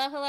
Hello,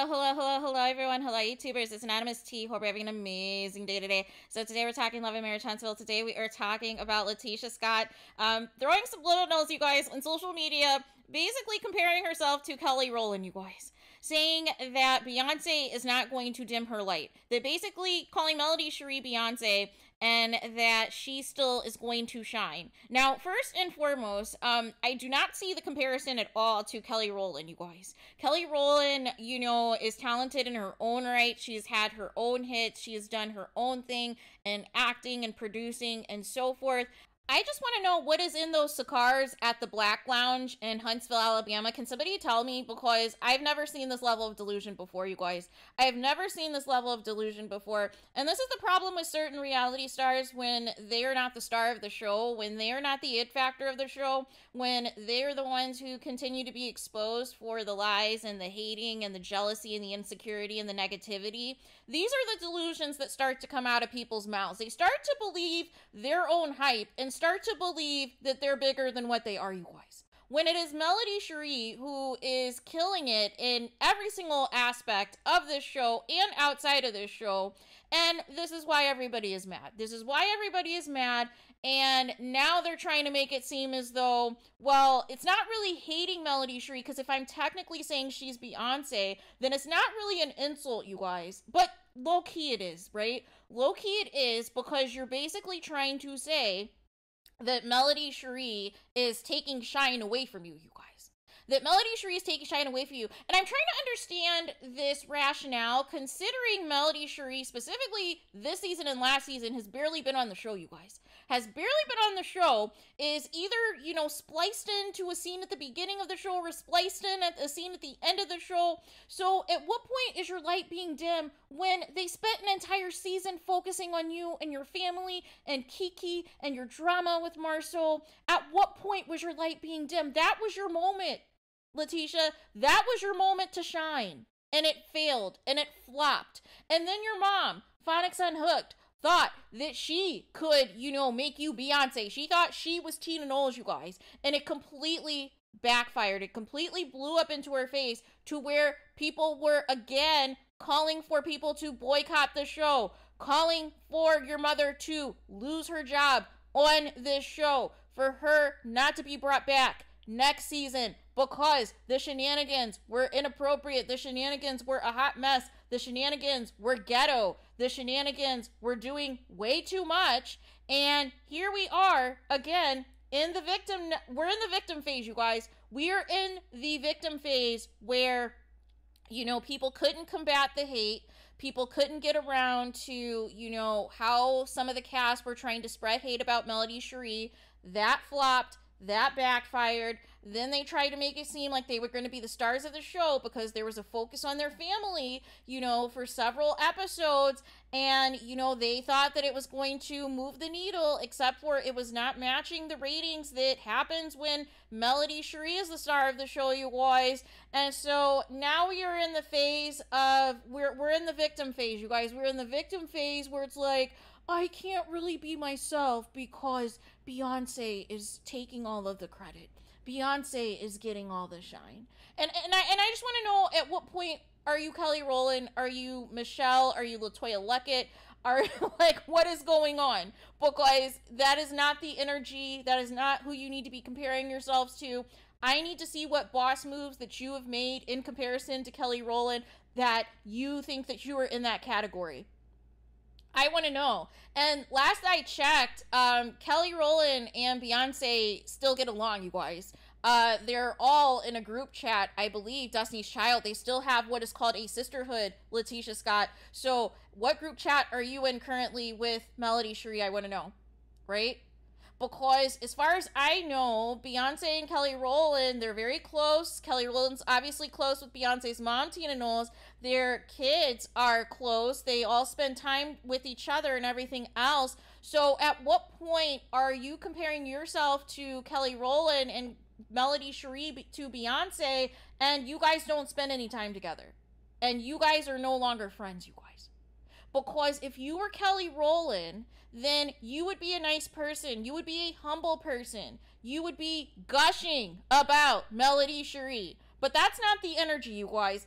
everyone. Hello, YouTubers. It's Anonymous T. Hope you're having an amazing day today. So today we're talking Love and Marriage Huntsville. Today we are talking about LATISHA Scott throwing some little notes, you guys, on social media, basically comparing herself to Kelly Rowland, you guys, saying that Beyonce is not going to dim her light. They're basically calling Melody Cherie Beyonce, and that she still is going to shine. Now, first and foremost, I do not see the comparison at all to Kelly Rowland, you guys. Kelly Rowland, you know, is talented in her own right. She's had her own hits. She has done her own thing in acting and producing and so forth. I just want to know what is in those cigars at the Black Lounge in Huntsville, Alabama. Can somebody tell me? Because I've never seen this level of delusion before, you guys. I have never seen this level of delusion before. And this is the problem with certain reality stars when they are not the star of the show, when they are not the it factor of the show, when they're the ones who continue to be exposed for the lies and the hating and the jealousy and the insecurity and the negativity. These are the delusions that start to come out of people's mouths. They start to believe their own hype and start to believe that they're bigger than what they are, you guys. When it is Melody Cherie who is killing it in every single aspect of this show and outside of this show, and this is why everybody is mad. This is why everybody is mad, and now they're trying to make it seem as though, well, it's not really hating Melody Cherie, because if I'm technically saying she's Beyonce, then it's not really an insult, you guys. But low-key it is, right? Low-key it is, because you're basically trying to say that Melody Cherie is taking shine away from you, you guys. That Melody Cherie is taking shine away from you. And I'm trying to understand this rationale, considering Melody Cherie, specifically this season and last season, has barely been on the show, you guys. Has barely been on the show, is either, you know, spliced into a scene at the beginning of the show or spliced in at a scene at the end of the show. So at what point is your light being dim when they spent an entire season focusing on you and your family and Kiki and your drama with Marceau? At what point was your light being dim? That was your moment, LATISHA. That was your moment to shine. And it failed and it flopped. And then your mom, Phonics Unhooked, thought that she could, you know, make you Beyonce. She thought she was Tina Knowles, you guys. And it completely backfired. It completely blew up into her face to where people were again calling for people to boycott the show, calling for your mother to lose her job on this show, for her not to be brought back next season because the shenanigans were inappropriate. The shenanigans were a hot mess. The shenanigans were ghetto. The shenanigans were doing way too much. And here we are again in the victim. We're in the victim phase, you guys. We are in the victim phase where, you know, people couldn't combat the hate. People couldn't get around to, you know, how some of the cast were trying to spread hate about Melody Cherie. That flopped. That backfired. Then they tried to make it seem like they were going to be the stars of the show because there was a focus on their family, you know, for several episodes. And, you know, they thought that it was going to move the needle, except for it was not matching the ratings that happens when Melody Cherie is the star of the show, you guys. And so now we are in the phase of, we're in the victim phase, you guys. We're in the victim phase where it's like, I can't really be myself because Beyonce is taking all of the credit. Beyonce is getting all the shine. And I just want to know, at what point are you Kelly Rowland? Are you Michelle? Are you LaToya Luckett? Are, like, what is going on? Because that is not the energy. That is not who you need to be comparing yourselves to. I need to see what boss moves that you have made in comparison to Kelly Rowland that you think that you are in that category. I want to know. And last I checked, Kelly Rowland and Beyonce still get along, you guys. They're all in a group chat, I believe, Destiny's Child. They still have what is called a sisterhood, LATISHA Scott. So what group chat are you in currently with Melody Cherie? I want to know, right? Because as far as I know, Beyonce and Kelly Rowland, they're very close. Kelly Rowland's obviously close with Beyonce's mom, Tina Knowles. Their kids are close. They all spend time with each other and everything else. So at what point are you comparing yourself to Kelly Rowland and Melody Cherie to Beyonce, and you guys don't spend any time together? And you guys are no longer friends, you guys. Because if you were Kelly Rowland, then you would be a nice person. You would be a humble person. You would be gushing about Melody Cherie. But that's not the energy, you guys.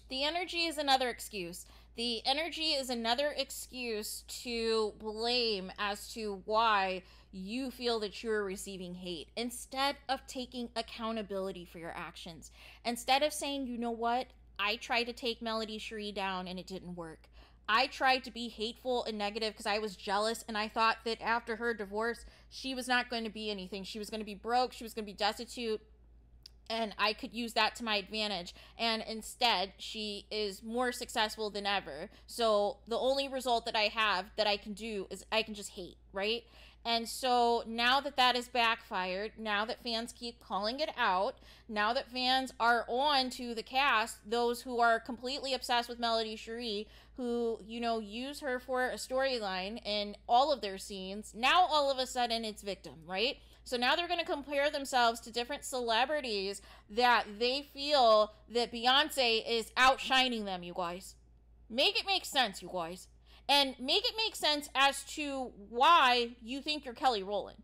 The energy is another excuse. The energy is another excuse to blame as to why you feel that you're receiving hate, instead of taking accountability for your actions. Instead of saying, you know what, I tried to take Melody Cherie down and it didn't work. I tried to be hateful and negative because I was jealous, and I thought that after her divorce, she was not going to be anything. She was going to be broke. She was going to be destitute. And I could use that to my advantage. And instead, she is more successful than ever. So the only result that I have that I can do is I can just hate, right? And so now that that is backfired, now that fans keep calling it out, now that fans are on to the cast, those who are completely obsessed with Melody Cherie, who, you know, use her for a storyline in all of their scenes, now all of a sudden it's victim, right? So now they're going to compare themselves to different celebrities that they feel that Beyonce is outshining them, you guys. Make it make sense, you guys. And make it make sense as to why you think you're Kelly Rowland,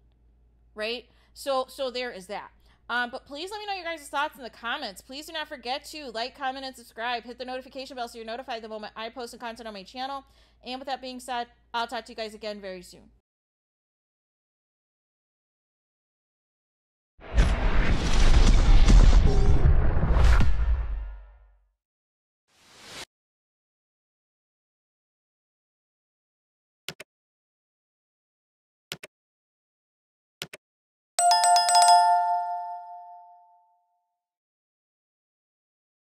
right? So there is that. But please let me know your guys' thoughts in the comments. Please do not forget to like, comment, and subscribe. Hit the notification bell so you're notified the moment I post content on my channel. And with that being said, I'll talk to you guys again very soon.